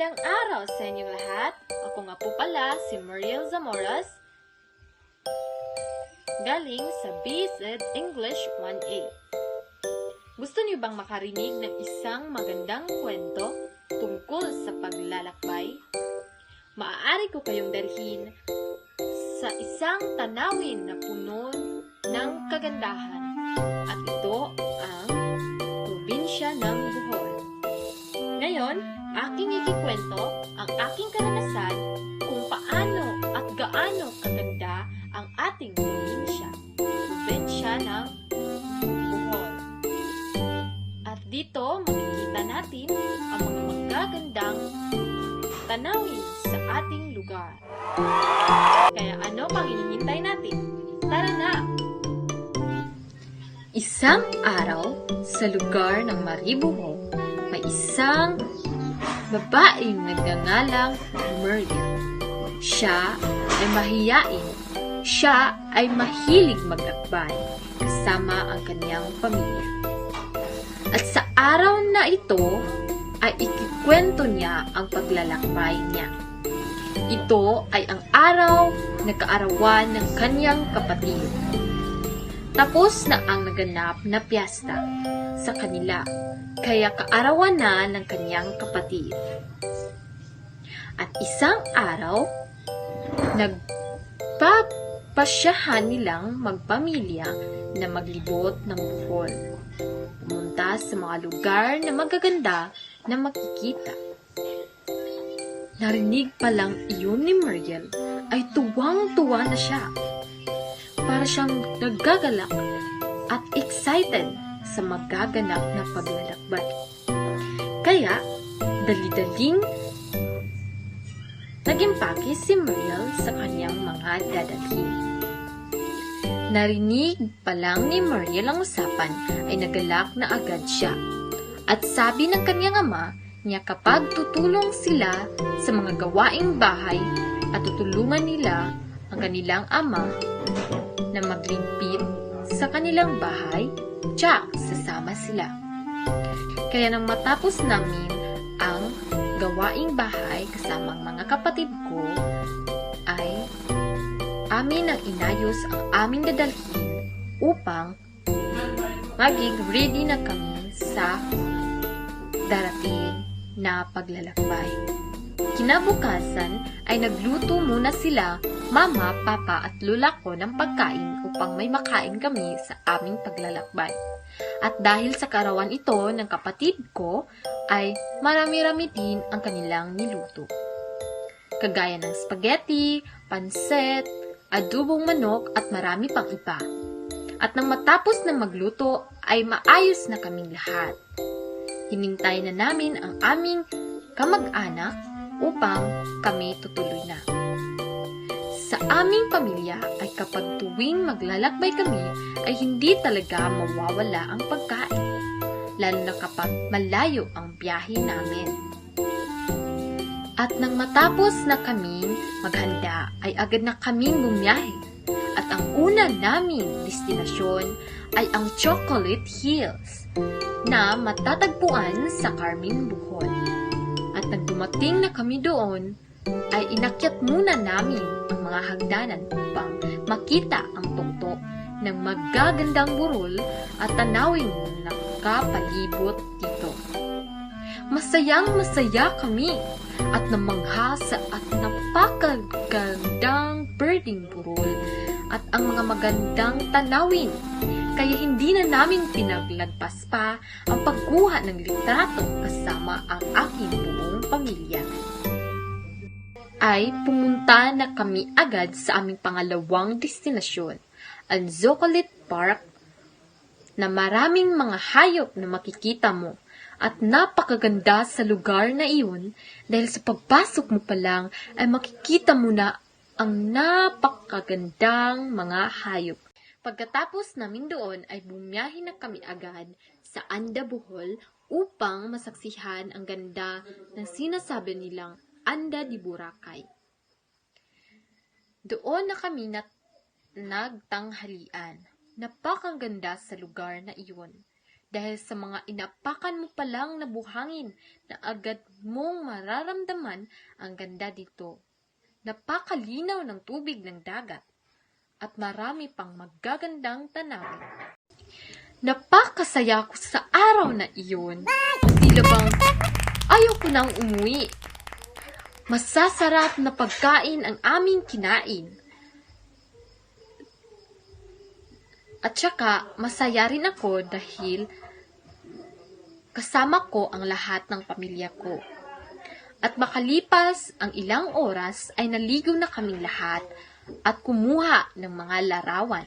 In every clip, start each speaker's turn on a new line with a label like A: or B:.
A: Magandang araw sa inyong lahat. Ako nga po pala si Muriel Zamoras, galing sa BSED English 1A. Gusto niyo bang makarinig ng isang magandang kwento tungkol sa paglalakbay? Maaari ko kayong dalhin sa isang tanawin na puno ng kagandahan, at ito ang probinsya ng Bohol. Ngayon, aking ikikwento ang aking karanasan kung paano at gaano kaganda ang ating probinsya ng Bohol. At dito makikita natin ang mga magagandang tanawin sa ating lugar. Kaya ano pang hinihintay natin? Tara na! Isang araw, sa lugar ng Maribohol, may isang babaeng nagngangalang Muriel. Siya ay mahiyain. Siya ay mahilig maglakbay kasama ang kanyang pamilya. At sa araw na ito ay ikikwento niya ang paglalakbay niya. Ito ay ang araw na kaarawan ng kanyang kapatid. Tapos na ang naganap na piyesta sa kanila, kaya kaarawan na ng kanyang kapatid. At isang araw, nagpapasyahan nilang magpamilya na maglibot ng Bohol. Pumunta sa mga lugar na magaganda na makikita. Narinig pa lang iyon ni Muriel ay tuwang-tuwa na siya. Para siyang nagagalak at excited sa magaganap na paglalakbay. Kaya, dali-daling nagimpake si Muriel sa kanyang mga dadalhin. Narinig pa lang ni Muriel ang usapan ay nagalak na agad siya. At sabi ng kanyang ama niya kapag tutulong sila sa mga gawaing bahay at tutulungan nila ang kanilang ama na maglimpit sa kanilang bahay, tsak, sasama sila. Kaya nang matapos namin ang gawaing bahay kasamang mga kapatid ko, ay amin ang inayos ang aming dadalhin upang maging ready na kami sa darating na paglalakbay. Kinabukasan ay nagluto muna sila, mama, papa at lula ko ng pagkain upang may makain kami sa aming paglalakbay. At dahil sa kaarawan ito ng kapatid ko, ay marami-rami din ang kanilang niluto. Kagaya ng spaghetti, pansit, adubong manok at marami pang iba. At nang matapos na magluto ay maayos na kaming lahat. Hinintay na namin ang aming kamag-anak upang kami tutuloy na. Sa aming pamilya ay kapag tuwing maglalakbay kami ay hindi talaga mawawala ang pagkain, lalo na kapag malayo ang biyahe namin. At nang matapos na kaming maghanda ay agad na kaming bumiyahe, at ang una naming destinasyon ay ang Chocolate Hills na matatagpuan sa Carmen, Bohol. At nang dumating na kami doon, ay inakyat muna namin ang mga hagdanan upang makita ang tuktok ng magagandang burol at tanawing nakapalibot dito. Masayang-masaya kami at namangha sa at napakagandang birding burol at ang mga magandang tanawin. Kaya hindi na namin pinaglagpas pa ang pagkuha ng litrato kasama ang aking buong pamilya. Ay pumunta na kami agad sa aming pangalawang destinasyon, ang Zocolate Park, na maraming mga hayop na makikita mo at napakaganda sa lugar na iyon dahil sa pagpasok mo pa lang ay makikita mo na ang napakagandang mga hayop. Pagkatapos namin doon ay bumiyahe na kami agad sa Anda, Bohol upang masaksihan ang ganda ng sinasabi nilang Anda di Boracay. Doon na kami nagtanghalian. Napakaganda sa lugar na iyon. dahil sa mga inapakan mo palang na buhangin na agad mong mararamdaman ang ganda dito. Napakalinaw ng tubig ng dagat at marami pang magagandang tanawin. Napakasaya ko sa araw na iyon. Tila bang ayaw ko nang umuwi. Masasarap na pagkain ang aming kinain. At saka, masaya rin ako dahil kasama ko ang lahat ng pamilya ko. At makalipas ang ilang oras ay naligo na kaming lahat at kumuha ng mga larawan.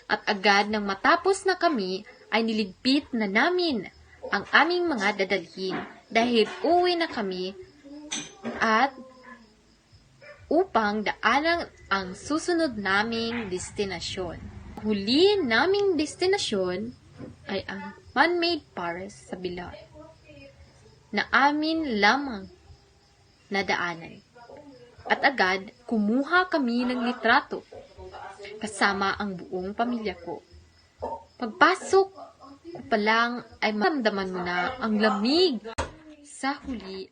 A: At agad nang matapos na kami ay niligpit na namin ang aming mga dadalhin dahil uwi na kami at upang daanan ang susunod naming destinasyon. Huli naming destinasyon ay ang man-made forest sa Bilal na amin lamang nadaanan. At agad kumuha kami ng litrato kasama ang buong pamilya ko. Pagpasok ko pa lang ay maramdaman mo na ang lamig. Sa huli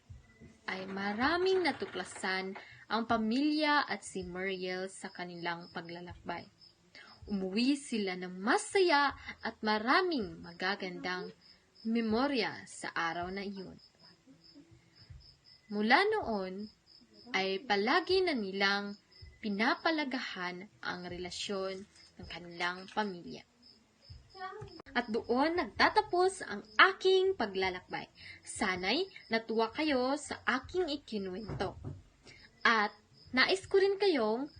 A: ay maraming natuklasan ang pamilya at si Muriel sa kanilang paglalakbay. Umuwi sila ng masaya at maraming magagandang memorya sa araw na iyon. Mula noon ay palagi na nilang pinapalagahan ang relasyon ng kanilang pamilya. At doon nagtatapos ang aking paglalakbay. Sana'y natuwa kayo sa aking ikinuwento. At nais ko rin kayong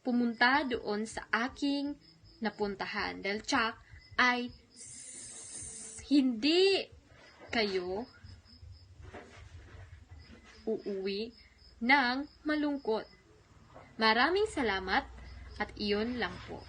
A: pumunta doon sa aking napuntahan. Dahil tsak ay hindi kayo uuwi ng malungkot. Maraming salamat at iyon lang po.